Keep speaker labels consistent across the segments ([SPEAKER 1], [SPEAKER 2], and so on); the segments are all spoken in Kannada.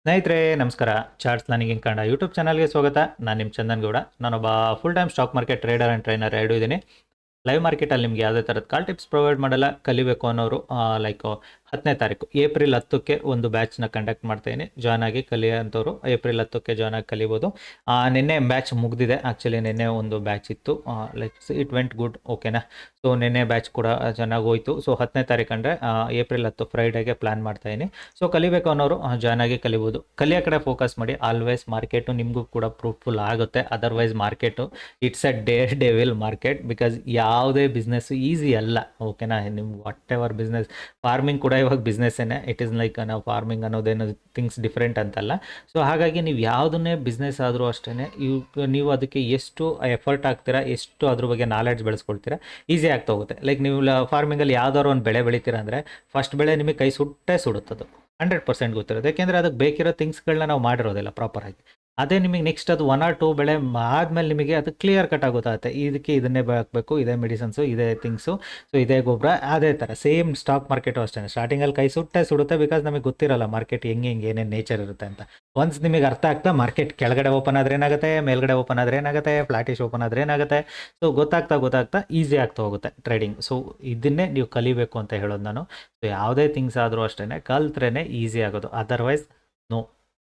[SPEAKER 1] ಸ್ನೇಹಿತರೆ ನಮಸ್ಕಾರ. ಚಾರ್ಟ್ಸ್ ಪ್ಲಾನಿಂಗ್ ಕನ್ನಡ ಯೂಟ್ಯೂಬ್ ಚಾನಲ್ಗೆ ಸ್ವಾಗತ. ನಾನು ನಿಮ್ಮ ಚಂದನ್ ಗೌಡ. ನಾನೊಬ್ಬ full time stock market trader and trainer ಎರಡೂ ಇದ್ದೀನಿ. ಲೈವ್ ಮಾರ್ಕೆಟಲ್ಲಿ ನಿಮ್ಗೆ ಯಾವುದೇ ಥರದ ಕಾಲ್ ಟಿಪ್ಸ್ ಪ್ರೊವೈಡ್ ಮಾಡಲ್ಲ. ಕಲಿಬೇಕು ಅನ್ನೋರು ಲೈಕ್ 10ನೇ ತಾರೀಕು ಏಪ್ರಿಲ್ 10ಕ್ಕೆ ಒಂದು ಬ್ಯಾಚ್ನ ಕಂಡಕ್ಟ್ ಮಾಡ್ತಾಯಿದ್ದೀನಿ. ಜಾಯ್ನ್ ಆಗಿ ಕಲಿಯೋಂಥವ್ರು ಏಪ್ರಿಲ್ 10ಕ್ಕೆ ಜಾಯ್ನ್ ಆಗಿ ಕಲಿಬೋದು. ನಿನ್ನೆ ಬ್ಯಾಚ್ ಮುಗಿದಿದೆ. ಆ್ಯಕ್ಚುಲಿ ನಿನ್ನೆ ಒಂದು ಬ್ಯಾಚ್ ಇತ್ತು. Like it went good. ಓಕೆನಾ. ಸೊ ನಿನ್ನೆ ಬ್ಯಾಚ್ ಕೂಡ ಚೆನ್ನಾಗಿ ಹೋಯಿತು. ಸೊ 10ನೇ ತಾರೀಕು ಅಂದರೆ ಏಪ್ರಿಲ್ 10 ಫ್ರೈಡೇಗೆ ಪ್ಲ್ಯಾನ್ ಮಾಡ್ತಾಯಿದ್ದೀನಿ. ಸೊ ಕಲಿಬೇಕು ಅನ್ನೋರು ಜಾಯ್ನ್ ಆಗಿ ಕಲಿಬೋದು. ಕಲಿಯೋ ಕಡೆ ಫೋಕಸ್ ಮಾಡಿ. ಆಲ್ವೇಸ್ ಮಾರ್ಕೆಟು ನಿಮಗೂ ಕೂಡ ಫ್ರೂಟ್ಫುಲ್ ಆಗುತ್ತೆ. Otherwise market it's a devil market. Because ಯಾವುದೇ ಬಿಸ್ನೆಸ್ ಈಸಿ ಅಲ್ಲ. ಓಕೆನಾ. ನಿಮ್ಗೆ ವಾಟ್ ಎವರ್ ಬಿಸ್ನೆಸ್, ಫಾರ್ಮಿಂಗ್ ಕೂಡ ಇವಾಗ ಬಿಸ್ನೆಸ್ಸೇ. ಇಟ್ ಈಸ್ ಲೈಕ್ ನಾವು ಫಾರ್ಮಿಂಗ್ ಅನ್ನೋದೇನು ಥಿಂಗ್ಸ್ ಡಿಫ್ರೆಂಟ್ ಅಂತಲ್ಲ. ಸೊ ಹಾಗಾಗಿ ನೀವು ಯಾವುದನ್ನೇ ಬಿಸ್ನೆಸ್ ಆದರೂ ಅಷ್ಟೇ ನೀವು ಅದಕ್ಕೆ ಎಷ್ಟು ಎಫರ್ಟ್ ಹಾಕ್ತೀರಾ, ಎಷ್ಟು ಅದ್ರ ಬಗ್ಗೆ ನಾಲೆಡ್ಜ್ ಬೆಳೆಸ್ಕೊಳ್ತೀರಾ, ಈಸಿ ಆಗ್ತಾ ಹೋಗುತ್ತೆ. ಲೈಕ್ ನೀವು ಫಾರ್ಮಿಂಗಲ್ಲಿ ಯಾವ್ದಾದ್ರು ಒಂದು ಬೆಳೆ ಬೆಳಿತೀರಾ ಅಂದರೆ ಫಸ್ಟ್ ಬೆಳೆ ನಿಮಗೆ ಕೈ ಸುಡುತ್ತದು 100% ಗೊತ್ತಿರೋದು. ಯಾಕೆಂದರೆ ಅದಕ್ಕೆ ಬೇಕಿರೋ ಥಿಂಗ್ಸ್ಗಳನ್ನ ನಾವು ಮಾಡಿರೋದಿಲ್ಲ ಪ್ರಾಪರಾಗಿ. ಅದೇ ನಿಮಗೆ ನೆಕ್ಸ್ಟ್ ಅದು 1 or 2 ಬೆಳೆ ಆದಮೇಲೆ ನಿಮಗೆ ಅದು ಕ್ಲಿಯರ್ ಕಟ್ ಆಗುತ್ತೆ. ಇದಕ್ಕೆ ಇದನ್ನೇ ಹಾಕಬೇಕು, ಇದೇ ಮೆಡಿಸನ್ಸು, ಇದೇ ಥಿಂಗ್ಸು, ಸೊ ಇದೇ ಗೊಬ್ಬರ. ಅದೇ ಥರ ಸೇಮ್ ಸ್ಟಾಕ್ ಮಾರ್ಕೆಟು ಅಷ್ಟೇ. ಸ್ಟಾರ್ಟಿಂಗಲ್ಲಿ ಕೈ ಸುಡುತ್ತೆ. ಬಿಕಾಸ್ ನಮಗೆ ಗೊತ್ತಿರಲ್ಲ ಮಾರ್ಕೆಟ್ ಹೆಂಗೆ ಏನೇನು ನೇಚರ್ ಇರುತ್ತೆ ಅಂತ. ಒನ್ಸ್ ನಿಮಗೆ ಅರ್ಥ ಆಗ್ತಾ ಮಾರ್ಕೆಟ್ ಕೆಳಗಡೆ ಓಪನ್ ಆದರೆ ಏನಾಗುತ್ತೆ, ಮೇಲ್ಗಡೆ ಓಪನ್ ಆದರೆ ಏನಾಗುತ್ತೆ, ಫ್ಲಾಟಿಶ್ ಓಪನ್ ಆದರೆ ಏನಾಗುತ್ತೆ, ಸೊ ಗೊತ್ತಾಗ್ತಾ ಈಸಿ ಆಗ್ತಾ ಹೋಗುತ್ತೆ ಟ್ರೇಡಿಂಗ್. ಸೊ ಇದನ್ನೇ ನೀವು ಕಲಿಬೇಕು ಅಂತ ಹೇಳೋದು ನಾನು. ಸೊ ಯಾವುದೇ ಥಿಂಗ್ಸ್ ಆದರೂ ಅಷ್ಟೇ ಕಲ್ತ್ರೇ ಈಸಿ ಆಗೋದು. Otherwise no,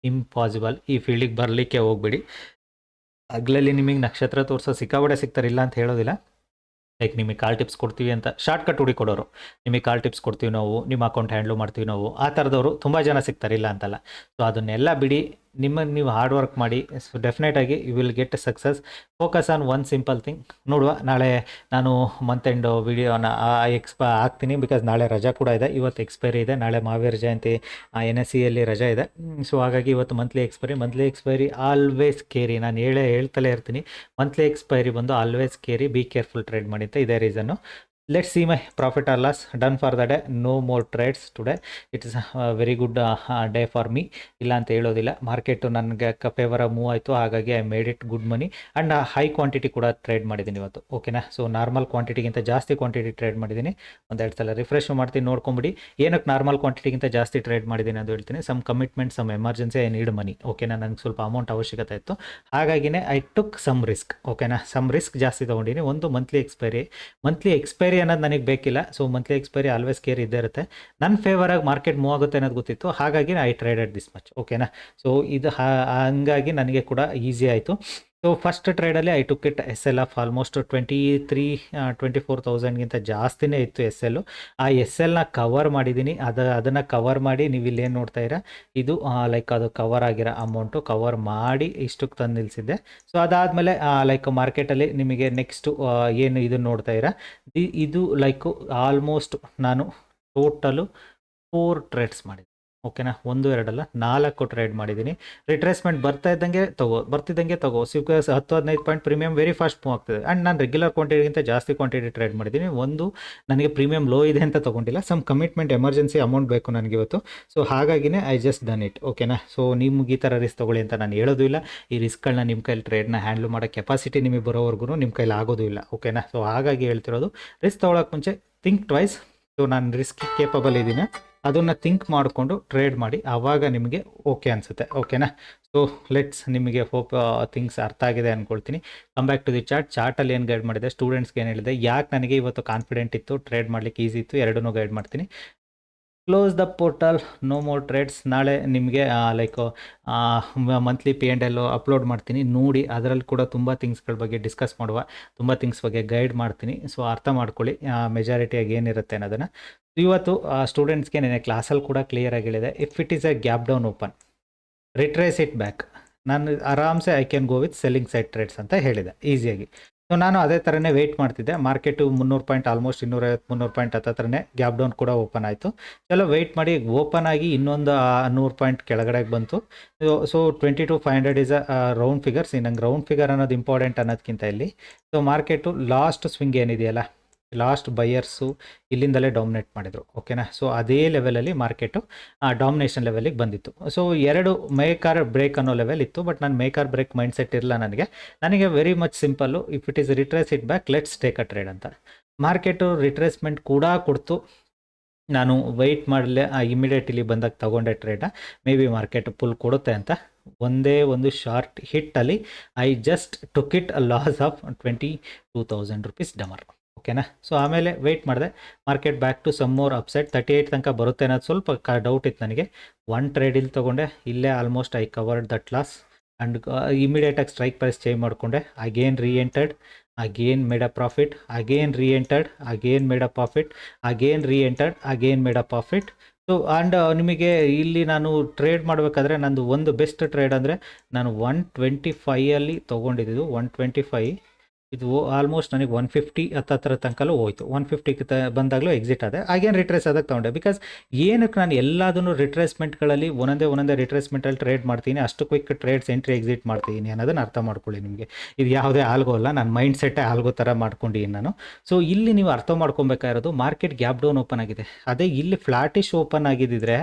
[SPEAKER 1] impossible. ಈ ಫೀಲ್ಡಿಗೆ ಬರಲಿಕ್ಕೆ ಹೋಗ್ಬಿಡಿ. ಹಗಲಲ್ಲಿ ನಿಮಗೆ ನಕ್ಷತ್ರ ತೋರಿಸೋ ಸಿಕ್ಕಾಬಡೆ ಸಿಗ್ತಾರೆ, ಇಲ್ಲ ಅಂತ ಹೇಳೋದಿಲ್ಲ. ಲೈಕ್ ನಿಮಗೆ ಕಾಲ್ ಟಿಪ್ಸ್ ಕೊಡ್ತೀವಿ ಅಂತ ಶಾರ್ಟ್ಕಟ್ ಹುಡುಕೊಡೋರು, ನಿಮಗೆ ಕಾಲ್ ಟಿಪ್ಸ್ ಕೊಡ್ತೀವಿ ನಾವು, ನಿಮ್ಮ ಅಕೌಂಟ್ ಹ್ಯಾಂಡ್ಲ್ ಮಾಡ್ತೀವಿ ನಾವು, ಆ ಥರದವರು ತುಂಬ ಜನ ಸಿಗ್ತಾರೆ, ಇಲ್ಲ ಅಂತಲ್ಲ. ಸೊ ಅದನ್ನೆಲ್ಲ ಬಿಡಿ. ನಿಮಗೆ ನೀವು ಹಾರ್ಡ್ ವರ್ಕ್ ಮಾಡಿ. ಸೊ ಡೆಫಿನೆಟಾಗಿ you will get success. Focus on one simple thing. ನೋಡುವ, ನಾಳೆ ನಾನು ಮಂತ್ ಎಂಡ್ ವೀಡಿಯೋನ ಹಾಕ್ತೀನಿ. ಬಿಕಾಸ್ ನಾಳೆ ರಜಾ ಕೂಡ ಇದೆ. ಇವತ್ತು ಎಕ್ಸ್ಪೈರಿ ಇದೆ. ನಾಳೆ ಮಹಾವೀರ ಜಯಂತಿ, NSEಯಲ್ಲಿ ರಜಾ ಇದೆ. ಸೊ ಹಾಗಾಗಿ ಇವತ್ತು ಮಂತ್ಲಿ ಎಕ್ಸ್ಪೈರಿ ಆಲ್ವೇಸ್ ಕೇರಿ. ನಾನು ಹೇಳ್ತಲೇ ಇರ್ತೀನಿ. ಮಂತ್ಲಿ ಎಕ್ಸ್ಪೈರಿ ಬಂದು always carry, be careful trade ಮಾಡಿ ಅಂತ. ಇದೇ reason. Let's see my profit or loss. Done for the day. No more trades today. It is very good day for me. ಇಲ್ಲ ಅಂತ ಹೇಳೋದಿಲ್ಲ. ಮಾರ್ಕೆಟು ನನಗೆ ಫೇವರ್ ಮೂವ್ ಆಯಿತು. ಹಾಗಾಗಿ I made it good money. And high quantity ಕೂಡ ಟ್ರೇಡ್ ಮಾಡಿದ್ದೀನಿ ಇವತ್ತು. ಓಕೆನಾ. ಸೊ ನಾರ್ಮಲ್ ಕ್ವಾಂಟಿಟಿಗಿಂತ ಜಾಸ್ತಿ ಕ್ವಾಂಟಿಟಿ ಟ್ರೇಡ್ ಮಾಡಿದ್ದೀನಿ. ಒಂದೆರಡು ಸಲ ರಿಫ್ರೆಶ್ ಮಾಡ್ತೀನಿ, ನೋಡ್ಕೊಂಬಿಡಿ. ಏನಕ್ಕೆ ನಾರ್ಮಲ್ ಕ್ವಾಂಟಿಟಿಗಿಂತ ಜಾಸ್ತಿ ಟ್ರೇಡ್ ಮಾಡಿದ್ದೀನಿ ಅಂತ ಹೇಳ್ತೀನಿ. Some commitment, some emergency, I need money. ಓಕೆನಾ. ನನಗೆ ಸ್ವಲ್ಪ ಅಮೌಂಟ್ ಅವಶ್ಯಕತೆ ಇತ್ತು. ಹಾಗಾಗಿನೇ ಐ ಟುಕ್ ಸಮ್ ರಿಸ್ಕ್. ಓಕೆನಾ. ಸಮ್ ರಿಸ್ಕ್ ಜಾಸ್ತಿ ತೊಗೊಂಡಿನಿ. ಒಂದು ಮಂತ್ಲಿ ಎಕ್ಸ್ಪೈರಿ ಅನ್ನೋದು ನನಗೆ ಬೇಕಿಲ್ಲ. So monthly expiry always care ಇದ್ದೇ ಇರುತ್ತೆ. ನನ್ನ ಫೇವರಾಗಿ ಮಾರ್ಕೆಟ್ ಮೂವ್ ಆಗುತ್ತೆ ಅನ್ನೋದು ಗೊತ್ತಿತ್ತು. ಹಾಗಾಗಿ ಐ ಟ್ರೇಡೆಡ್ ದಿಸ್ ಮಚ್. ಓಕೆನಾ. ಸೊ ಇದು ಹಂಗಾಗಿ ನನಗೆ ಕೂಡ ಈಸಿ ಆಯಿತು. ಸೊ ಫಸ್ಟ್ ಟ್ರೇಡಲ್ಲಿ I took it SL off almost 24,000ಗಿಂತ ಜಾಸ್ತಿನೇ ಇತ್ತು SL. ಆ SLನ ಕವರ್ ಮಾಡಿದ್ದೀನಿ. ಅದನ್ನು ಕವರ್ ಮಾಡಿ ನೀವು ಇಲ್ಲೇನು ನೋಡ್ತಾ ಇರ, ಇದು ಲೈಕ್ ಅದು ಕವರ್ ಆಗಿರೋ ಅಮೌಂಟು ಕವರ್ ಮಾಡಿ ಇಷ್ಟಕ್ಕೆ ತಂದು ನಿಲ್ಲಿಸಿದ್ದೆ. ಸೊ ಅದಾದಮೇಲೆ ಲೈಕ್ ಮಾರ್ಕೆಟಲ್ಲಿ ನಿಮಗೆ ನೆಕ್ಸ್ಟು ಏನು ಇದನ್ನು ನೋಡ್ತಾ ಇರ, ಇದು ಲೈಕು ಆಲ್ಮೋಸ್ಟ್ ನಾನು ಟೋಟಲು 4 ಟ್ರೇಡ್ಸ್ ಮಾಡಿದ್ದೀನಿ. ಓಕೆನಾ. 1, 2 ಅಲ್ಲ, 4 ಟ್ರೇಡ್ ಮಾಡಿದ್ದೀನಿ. ರಿಟ್ರೇಸ್ಮೆಂಟ್ ಬರ್ತಿದ್ದಂಗೆ ತಗೋ. ಸಿಕ್ಕಾಸ್ 10-15 point premium very fast move ಆಗ್ತದೆ. ಆ್ಯಂಡ್ ನಾನು ರೆಗ್ಯುಲರ್ ಕ್ವಾಂಟಿಟಿಗಿಂತ ಜಾಸ್ತಿ ಕ್ವಾಂಟಿಟಿ ಟ್ರೇಡ್ ಮಾಡಿದ್ದೀನಿ. ಒಂದು ನನಗೆ ಪ್ರೀಮಿಯಮ್ ಲೋ ಇದೆ ಅಂತ ತೊಗೊಂಡಿಲ್ಲ. ಸಮ್ ಕಮಿಟ್ಮೆಂಟ್, ಎಮರ್ಜೆನ್ಸಿ ಅಮೌಂಟ್ ಬೇಕು ನನಗೆ ಇವತ್ತು. ಸೊ ಹಾಗಾಗಿನೇ ಐ ಜಸ್ಟ್ ಡನ್ ಇಟ್. ಓಕೆನಾ. ಸೊ ನಿಮ್ಗೆ ಈ ಥರ ರಿಸ್ಕ್ ತೊಗೊಳ್ಳಿ ಅಂತ ನಾನು ಹೇಳೋದು ಇಲ್ಲ. ಈ ರಿಸ್ಕ್ಗಳನ್ನ ನಿಮ್ಮ ಕೈಲಿ ಟ್ರೇಡ್ನ ಹ್ಯಾಂಡ್ಲ್ ಮಾಡೋ ಕೆಪಾಸಿಟಿ ನಿಮಗೆ ಬರೋವರೆಗೂ ನಿಮ್ಮ ಕೈಲಿ ಆಗೋದು ಇಲ್ಲ. ಓಕೆನಾ. ಸೊ ಹಾಗಾಗಿ ಹೇಳ್ತಿರೋದು, ರಿಸ್ಕ್ ತೊಗೊಳಕ್ಕೆ ಮುಂಚೆ ಥಿಂಕ್ ಟ್ವೈಸ್. ಸೊ ನಾನು ರಿಸ್ಕ್ ಕೇಪಬಲ್ ಇದ್ದೀನಿ, ಅದನ್ನು ಥಿಂಕ್ ಮಾಡಿಕೊಂಡು ಟ್ರೇಡ್ ಮಾಡಿ. ಆವಾಗ ನಿಮಗೆ ಓಕೆ ಅನಿಸುತ್ತೆ. ಓಕೆನಾ. ಸೊ ಲೆಟ್ಸ್, ನಿಮಗೆ ಹೋಪ್ ಥಿಂಗ್ಸ್ ಅರ್ಥ ಆಗಿದೆ ಅಂದ್ಕೊಳ್ತೀನಿ. ಕಮ್ ಬ್ಯಾಕ್ ಟು ದಿ ಚಾರ್ಟಲ್ಲಿ ಏನು ಗೈಡ್ ಮಾಡಿದೆ, ಸ್ಟೂಡೆಂಟ್ಸ್ಗೆ ಏನು ಹೇಳಿದೆ, ಯಾಕೆ ನನಗೆ ಇವತ್ತು ಕಾನ್ಫಿಡೆಂಟ್ ಇತ್ತು, ಟ್ರೇಡ್ ಮಾಡಲಿಕ್ಕೆ ಈಸಿ ಇತ್ತು, ಎರಡನ್ನೂ ಗೈಡ್ ಮಾಡ್ತೀನಿ. Close the portal, no more trades. ನಾಳೆ ನಿಮಗೆ ಲೈಕ್ ಮಂತ್ಲಿ P&L ಅಪ್ಲೋಡ್ ಮಾಡ್ತೀನಿ, ನೋಡಿ. ಅದರಲ್ಲಿ ಕೂಡ ತುಂಬ ಥಿಂಗ್ಸ್ಗಳ ಬಗ್ಗೆ ಡಿಸ್ಕಸ್ ಮಾಡುವ, ತುಂಬ ಥಿಂಗ್ಸ್ ಬಗ್ಗೆ ಗೈಡ್ ಮಾಡ್ತೀನಿ. ಸೊ ಅರ್ಥ ಮಾಡ್ಕೊಳ್ಳಿ ಮೆಜಾರಿಟಿಯಾಗಿ ಏನಿರುತ್ತೆ ಅನ್ನೋದನ್ನು. ಇವತ್ತು ಸ್ಟೂಡೆಂಟ್ಸ್ಗೆ ನೆನೆ ಕ್ಲಾಸಲ್ಲಿ ಕೂಡ ಕ್ಲಿಯರಾಗಿ ಹೇಳಿದೆ, if it is A gap down open, ರಿಟ್ರೇಸ್ it back. ನಾನು ಆರಾಮ್ಸೆ I can go with selling side trades ಅಂತ ಹೇಳಿದೆ ಈಸಿಯಾಗಿ. ಸೊ ನಾನು ಅದೇ ಥರನೇ ವೆಯ್ಟ್ ಮಾಡ್ತಿದ್ದೆ. ಮಾರ್ಕೆಟು 300 ಪಾಯಿಂಟ್, ಆಲ್ಮೋಸ್ಟ್ 250-300 ಪಾಯಿಂಟ್ ಹತ್ರನೇ ಗ್ಯಾಪ್ ಡೌನ್ ಕೂಡ ಓಪನ್ ಆಯಿತು. ಚಲೋ ವೆಯ್ಟ್ ಮಾಡಿ ಓಪನ್ ಆಗಿ ಇನ್ನೊಂದು 100 ಪಾಯಿಂಟ್ ಕೆಳಗಡೆಗೆ ಬಂತು. So 22,500 is a round figures. ನಂಗೆ ರೌಂಡ್ ಫಿಗರ್ ಅನ್ನೋದು ಇಂಪಾರ್ಟೆಂಟ್ ಅನ್ನೋದಕ್ಕಿಂತ ಇಲ್ಲಿ ಸೊ ಮಾರ್ಕೆಟು ಲಾಸ್ಟ್ ಸ್ವಿಂಗ್ ಏನಿದೆಯಲ್ಲ, ಲಾಸ್ಟ್ ಬೈಯರ್ಸು ಇಲ್ಲಿಂದಲೇ ಡಾಮಿನೇಟ್ ಮಾಡಿದರು. ಓಕೆನಾ. ಸೊ ಅದೇ ಲೆವೆಲಲ್ಲಿ ಮಾರ್ಕೆಟು ಡಾಮಿನೇಷನ್ ಲೆವೆಲಿಗೆ ಬಂದಿತ್ತು. ಸೊ 2 ಮೇಕ್ ಆರ್ ಬ್ರೇಕ್ ಅನ್ನೋ ಲೆವೆಲ್ ಇತ್ತು. ಬಟ್ ನಾನು make or break mindset ಇರಲ್ಲ ನನಗೆ very much simple. If it is retrace it back, let's take a trade ಅಂತ. ಮಾರ್ಕೆಟು ರಿಟ್ರೇಸ್ಮೆಂಟ್ ಕೂಡ ಕೊಡ್ತು. ನಾನು ವೆಯ್ಟ್ ಮಾಡಲೇ ಇಮಿಡಿಯೇಟ್ಲಿ ಬಂದಾಗ ತೊಗೊಂಡೆ ಟ್ರೇಡ್ನ, ಮೇ ಬಿ ಮಾರ್ಕೆಟ್ ಫುಲ್ ಕೊಡುತ್ತೆ ಅಂತ ಒಂದೇ ಒಂದು ಶಾರ್ಟ್ ಹಿಟ್ಟಲ್ಲಿ I just took it a loss of 22,000 rupees ಡಮರ್. ಓಕೆನಾ. ಸೊ ಆಮೇಲೆ ವೆಯ್ಟ್ ಮಾಡಿದೆ, market back to some more upside 38 ತನಕ ಬರುತ್ತೆ ಅನ್ನೋದು ಸ್ವಲ್ಪ ಡೌಟ್ ಇತ್ತು ನನಗೆ. ಒನ್ ಟ್ರೇಡ್ ಇಲ್ಲಿ ತೊಗೊಂಡೆ, ಇಲ್ಲೇ almost I covered that loss and ಇಮಿಡಿಯೇಟಾಗಿ ಸ್ಟ್ರೈಕ್ ಪ್ರೈಸ್ ಚೇಂಜ್ ಮಾಡಿಕೊಂಡೆ. Again reentered, again made a profit, again reentered, again made a profit, again reentered, again made a profit. So and ನಿಮಗೆ ಇಲ್ಲಿ ನಾನು ಟ್ರೇಡ್ ಮಾಡಬೇಕಾದ್ರೆ ನಂದು ಒಂದು ಬೆಸ್ಟ್ ಟ್ರೇಡ್ ಅಂದರೆ ನಾನು 125 ತೊಗೊಂಡಿದ್ದು. 125 ಇದು ಆಲ್ಮೋಸ್ಟ್ ನನಗೆ 150 ಹತ್ತತ್ರ ತನಕಲೂ ಹೋಯ್ತು. 150ಗೆ ಬಂದಾಗಲೂ ಎಕ್ಸಿಟ್ ಆದೆ, ಆಗೇನು ರಿಟ್ರೇಸ್ ಆದಾಗ ತೊಗೊಂಡೆ. ಬಿಕಾಸ್ ಏನಕ್ಕೆ ನಾನು ಎಲ್ಲದನ್ನು ರಿಟ್ರೇಸ್ಮೆಂಟ್ಗಳಲ್ಲಿ ಒಂದೊಂದೇ ರಿಟ್ರೇಸ್ಮೆಂಟಲ್ಲಿ ಟ್ರೇಡ್ ಮಾಡ್ತೀನಿ, ಅಷ್ಟು ಕ್ವಿಕ್ ಟ್ರೇಡ್ಸ್ ಎಂಟ್ರಿ ಎಕ್ಸಿಟ್ ಮಾಡ್ತೀನಿ ಅನ್ನೋದನ್ನು ಅರ್ಥ ಮಾಡ್ಕೊಳ್ಳಿ. ನಿಮಗೆ ಇದು ಯಾವುದೇ ಆಲ್ಗೋ ಅಲ್ಲ, ನನ್ನ ಮೈಂಡ್ ಸೆಟ್ಟೇ ಆಲ್ಗೋ ಥರ ಮಾಡ್ಕೊಂಡಿದ್ದೀನಿ ನಾನು. ಸೊ ಇಲ್ಲಿ ನೀವು ಅರ್ಥ ಮಾಡ್ಕೊಬೇಕಾಗಿರೋದು ಮಾರ್ಕೆಟ್ ಗ್ಯಾಪ್ ಡೌನ್ ಓಪನ್ ಆಗಿದೆ. ಅದೇ ಇಲ್ಲಿ ಫ್ಲಾಟಿಶ್ ಓಪನ್ ಆಗಿದ್ದಿದ್ರೆ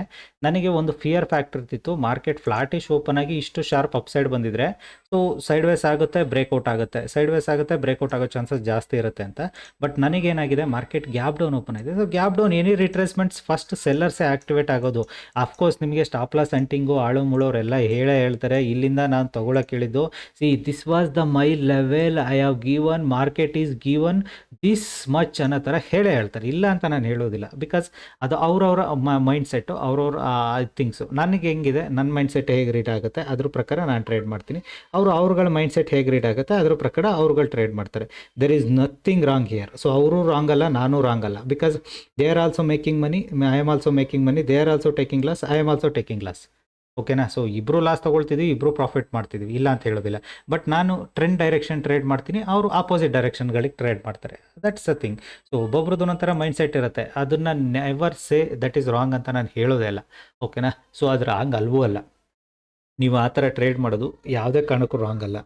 [SPEAKER 1] ನನಗೆ ಒಂದು ಫಿಯರ್ ಫ್ಯಾಕ್ಟರ್ ಇರ್ತಿತ್ತು, ಮಾರ್ಕೆಟ್ ಫ್ಲಾಟಿಶ್ ಓಪನ್ ಆಗಿ ಇಷ್ಟು ಶಾರ್ಪ್ ಅಪ್ಸೈಡ್ ಬಂದಿದ್ರೆ ಸೊ ಸೈಡ್ ವೇಸ್ ಆಗುತ್ತೆ, ಬ್ರೇಕ್ಔಟ್ ಆಗುತ್ತೆ, ಸೈಡ್ ವೇಸ್ ಆಗುತ್ತೆ, ಬ್ರೇಕ್ಔಟ್ ಆಗೋ ಚಾನ್ಸಸ್ ಜಾಸ್ತಿ ಇರುತ್ತೆ ಅಂತ. ಬಟ್ ನನಗೇನಾಗಿದೆ, ಮಾರ್ಕೆಟ್ ಗ್ಯಾಪ್ ಡೌನ್ ಓಪನ್ ಆಗಿದೆ. So gap down any retracements first ಸೆಲ್ಲರ್ಸೇ ಆಕ್ಟಿವೇಟ್ ಆಗೋದು. ಅಫ್ಕೋರ್ಸ್ ನಿಮಗೆ ಸ್ಟಾಪ್ ಲಾಸ್ ಹಂಟಿಂಗು ಆಳು ಮುಳೋರೆಲ್ಲ ಹೇಳ್ತಾರೆ, ಇಲ್ಲಿಂದ ನಾನು ತೊಗೊಳಕ್ಕೆ ಹೇಳಿದ್ದು. See this was the my level, I have given, market is given this much ಅನ್ನೋ ಥರ ಹೇಳ್ತಾರೆ. ಇಲ್ಲ ಅಂತ ನಾನು ಹೇಳೋದಿಲ್ಲ, ಬಿಕಾಸ್ ಅದು ಅವ್ರವ್ರ ಮೈಂಡ್ ಸೆಟ್ಟು, ಅವ್ರವ್ರ ಥಿಂಗ್ಸು. ನನಗೆ ಹೆಂಗಿದೆ, ನನ್ನ ಮೈಂಡ್ ಸೆಟ್ ಹೇಗೆ ರೀಡ್ ಆಗುತ್ತೆ ಅದ್ರ ಪ್ರಕಾರ ನಾನು ಟ್ರೇಡ್ ಮಾಡ್ತೀನಿ. ಅವ್ರಗಳ ಮೈಂಡ್ ಸೆಟ್ ಹೇಗೆ ರೀಡ್ ಆಗುತ್ತೆ ಅದ್ರ ಪ್ರಕಾರ ಅವ್ರುಗಳು ಟ್ರೇಡ್ ಮಾಡ್ತಾರೆ. There is nothing wrong here. So ಅವರು ರಾಂಗ್ ಅಲ್ಲ, ನಾನು ರಾಂಗ್ ಅಲ್ಲ. Because they are also making money, I am also making money, they are also taking loss, I am also taking loss. ಓಕೆನಾ. ಸೊ ಇಬ್ಬರು ಲಾಸ್ ತೊಗೊಳ್ತಿದ್ವಿ, ಇಬ್ಬರು ಪ್ರಾಫಿಟ್ ಮಾಡ್ತಿದ್ವಿ, ಇಲ್ಲ ಅಂತ ಹೇಳೋದಿಲ್ಲ. ಬಟ್ ನಾನು ಟ್ರೆಂಡ್ ಡೈರೆಕ್ಷನ್ ಟ್ರೇಡ್ ಮಾಡ್ತೀನಿ, ಅವರು ಆಪೋಸಿಟ್ ಡೈರೆಕ್ಷನ್ಗಳಿಗೆ ಟ್ರೇಡ್ ಮಾಡ್ತಾರೆ. That's a thing. ಸೊ ಒಬ್ಬೊಬ್ರದ್ದು ಒಂಥರ ಮೈಂಡ್ ಸೆಟ್ ಇರುತ್ತೆ, ಅದನ್ನು never say that is wrong ಅಂತ ನಾನು ಹೇಳೋದೇ ಇಲ್ಲ. ಓಕೆನಾ. ಸೊ ಅದು ರಾಂಗ್ ಅಲ್ವೂ ಅಲ್ಲ. ನೀವು ಆ ಥರ ಟ್ರೇಡ್ ಮಾಡೋದು ಯಾವುದೇ ಕಾರಣಕ್ಕೂ ರಾಂಗ್ ಅಲ್ಲ.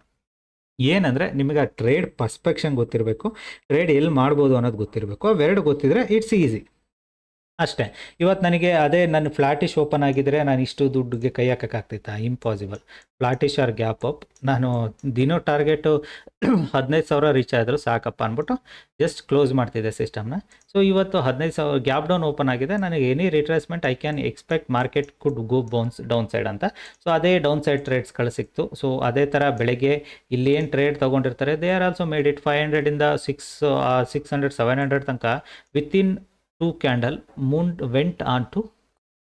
[SPEAKER 1] ಏನಂದರೆ ನಿಮಗೆ ಆ ಟ್ರೇಡ್ ಪರ್ಸ್ಪೆಕ್ಷನ್ ಗೊತ್ತಿರಬೇಕು, ಟ್ರೇಡ್ ಎಲ್ಲಿ ಮಾಡ್ಬೋದು ಅನ್ನೋದು ಗೊತ್ತಿರಬೇಕು. ಅವೆರಡು ಗೊತ್ತಿದ್ರೆ ಇಟ್ಸ್ ಈಸಿ ಅಷ್ಟೇ. ಇವತ್ತು ನನಗೆ ಅದೇ ನನ್ನ ಫ್ಲಾಟಿಶ್ ಓಪನ್ ಆಗಿದ್ದರೆ ನಾನು ಇಷ್ಟು ದುಡ್ಡಿಗೆ ಕೈ ಹಾಕೋಕ್ಕಾಗ್ತಿತ್ತಾ? Impossible. Flattish or gap up. ನಾನು ದಿನೋ ಟಾರ್ಗೆಟು 15,000 ರೀಚ್ ಆದರೂ ಸಾಕಪ್ಪ ಅಂದ್ಬಿಟ್ಟು ಜಸ್ಟ್ ಕ್ಲೋಸ್ ಮಾಡ್ತಿದ್ದೆ ಸಿಸ್ಟಮ್ನ. ಸೊ ಇವತ್ತು 15,000 ಗ್ಯಾಪ್ ಡೌನ್ ಓಪನ್ ಆಗಿದೆ. ನನಗೆ any retracement I can expect market could go bounce downside ಅಂತ. ಸೊ ಅದೇ ಡೌನ್ ಸೈಡ್ ಟ್ರೇಡ್ಸ್ಗಳು ಸಿಕ್ತು. ಸೊ ಅದೇ ಥರ ಬೆಳಗ್ಗೆ ಇಲ್ಲಿ ಏನು ಟ್ರೇಡ್ ತೊಗೊಂಡಿರ್ತಾರೆ, they are also made it 500ಇಂದ 600 700 ತನಕ within 2 candle went on to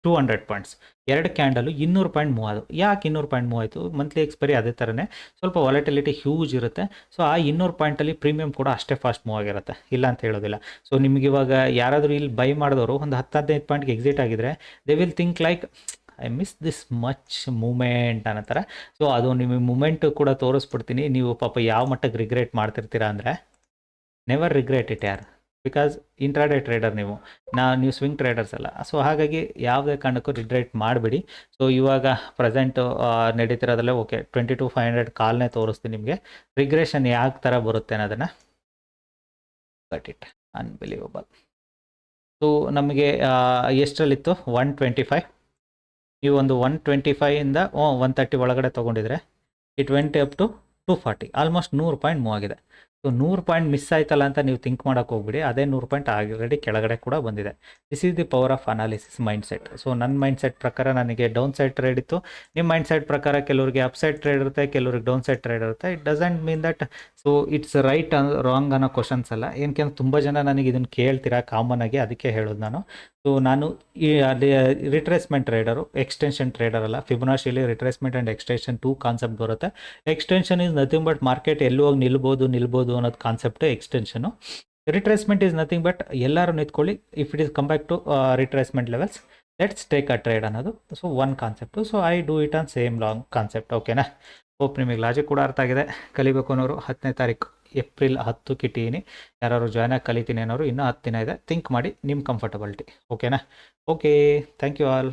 [SPEAKER 1] 200 points. 2 candle 200 point move ಆದವು. ಯಾಕೆ 200 ಪಾಯಿಂಟ್ ಮೂವ್ ಆಯಿತು? ಮಂತ್ಲಿ ಎಕ್ಸ್ಪೈರಿ ಅದೇ ಥರನೇ ಸ್ವಲ್ಪ ವಾಲಟಿಲಿಟಿ ಹ್ಯೂಜ್ ಇರುತ್ತೆ. ಸೊ ಆ 200 ಪಾಯಿಂಟಲ್ಲಿ ಪ್ರೀಮಿಯಮ್ ಕೂಡ ಅಷ್ಟೇ ಫಾಸ್ಟ್ ಮೂವ್ ಆಗಿರುತ್ತೆ, ಇಲ್ಲ ಅಂತ ಹೇಳೋದಿಲ್ಲ. ಸೊ ನಿಮ್ಗೆ ಇವಾಗ ಯಾರಾದರೂ ಇಲ್ಲಿ ಬೈ ಮಾಡಿದವರು ಒಂದು 10-15 ಪಾಯಿಂಟ್ಗೆ ಎಕ್ಸಿಟ್ ಆಗಿದ್ರೆ they will think like I miss this much moment ಅನ್ನೋ ಥರ. ಸೊ ಅದು ನಿಮಗೆ ಮೂಮೆಂಟು ಕೂಡ ತೋರಿಸ್ಬಿಡ್ತೀನಿ. ನೀವು ಪಾಪ ಯಾವ ಮಟ್ಟಕ್ಕೆ ರಿಗ್ರೆಟ್ ಮಾಡ್ತಿರ್ತೀರಾ ಅಂದರೆ ನೆವರ್ ರಿಗ್ರೆಟ್ ಇಟ್ ಯಾರ್, ಬಿಕಾಸ್ ಇಂಟ್ರಾಡೇ ಟ್ರೇಡರ್ ನೀವು ಸ್ವಿಂಗ್ ಟ್ರೇಡರ್ಸ್ ಅಲ್ಲ. ಸೊ ಹಾಗಾಗಿ ಯಾವುದೇ ಕಾರಣಕ್ಕೂ ರಿಗ್ರೆಟ್ ಮಾಡಬೇಡಿ. ಸೊ ಇವಾಗ ಪ್ರೆಸೆಂಟು ನಡೀತಿರೋದಲ್ಲೇ ಓಕೆ 22,500 ಕಾಲ್ನೇ ತೋರಿಸ್ತೀನಿ ನಿಮಗೆ. ರಿಗ್ರೆಷನ್ ಯಾವ ಥರ ಬರುತ್ತೆ ಅನ್ನೋದನ್ನು ಬಟ್ ಇಟ್ ಅನ್ಬಿಲೀವಬಲ್. ಸೊ ನಮಗೆ ಎಷ್ಟರಲ್ಲಿತ್ತು 125. ನೀವು ಒಂದು 125ಇಂದ 130 ಒಳಗಡೆ ತೊಗೊಂಡಿದ್ರೆ it went up to 240, almost 100 point move ಆಗಿದೆ. ಸೊ 100 ಪಾಯಿಂಟ್ ಮಿಸ್ ಆಯ್ತಲ್ಲ ಅಂತ ನೀವು ಥಿಂಕ್ ಮಾಡೋಕ್ಕೆ ಹೋಗ್ಬಿಡಿ, ಅದೇ 100 ಪಾಯಿಂಟ್ ಆಲ್ರೆಡಿ ಕೆಳಗಡೆ ಕೂಡ ಬಂದಿದೆ. This is the power of analysis mind set. So ನನ್ನ ಮೈಂಡ್ ಸೆಟ್ ಪ್ರಕಾರ ನನಗೆ ಡೌನ್ ಸೈಡ್ ಟ್ರೇಡ್ ಇತ್ತು, ನಿಮ್ಮ ಮೈಂಡ್ ಸೆಟ್ ಪ್ರಕಾರ ಕೆಲವರಿಗೆ ಅಪ್ ಸೈಡ್ ಟ್ರೇಡ್ ಇರುತ್ತೆ, ಕೆಲವ್ರಿಗೆ ಡೌನ್ ಸೈಡ್ ಟ್ರೇಡ್ ಇರುತ್ತೆ. It doesn't mean that so it's right wrong ಅನ್ನೋ ಕ್ವಶನ್ಸ್ ಅಲ್ಲ. ಏನಕ್ಕೆ ತುಂಬ ಜನ ನನಗೆ ಇದನ್ನು ಕೇಳ್ತೀರಾ ಕಾಮನ್ ಆಗಿ, ಅದಕ್ಕೆ ಹೇಳೋದು ನಾನು. ಸೊ ನಾನು ಈ ಅಲ್ಲಿ ರಿಟ್ರೇಸ್ಮೆಂಟ್ ಟ್ರೇಡರು, ಎಕ್ಸ್ಟೆನ್ಷನ್ ಟ್ರೇಡರ್ ಅಲ್ಲ. ಫಿಬೊನಾಚಿಲಿ ರಿಟ್ರೇಸ್ಮೆಂಟ್ ಆ್ಯಂಡ್ ಎಕ್ಸ್ಟೆನ್ಷನ್ 2 ಕಾನ್ಸೆಪ್ಟ್ ಬರುತ್ತೆ. Extension is nothing but market ಎಲ್ಲೂ ಹೋಗಿ ನಿಲ್ಬೋದು ಅನ್ನೋದು concept extension. Retracement is nothing but ಎಲ್ಲರೂ ನಿಂತ್ಕೊಳ್ಳಿ, if it is come back to retracement levels let's take a trade ಅನ್ನೋದು. So one concept. So I do it on same long concept. ಓಕೆನಾ. ಹೋಪ್ ನಿಮಗೆ ಲಾಜಿಕ್ ಕೂಡ ಅರ್ಥ ಆಗಿದೆ. ಕಲಿಬೇಕು ಅನ್ನೋರು 10ನೇ ತಾರೀಕು ಏಪ್ರಿಲ್ 10 ಇಟ್ಟಿದ್ದೀನಿ. ಯಾರು ಜಾಯ್ನ್ ಆಗಿ ಕಲಿತೀನಿ ಅನ್ನೋರು ಇನ್ನೂ 10 ದಿನ ಇದೆ. ಥಿಂಕ್ ಮಾಡಿ ನಿಮ್ಮ ಕಂಫರ್ಟಬಿಲಿಟಿ. ಓಕೆನಾ. Okay, thank you all.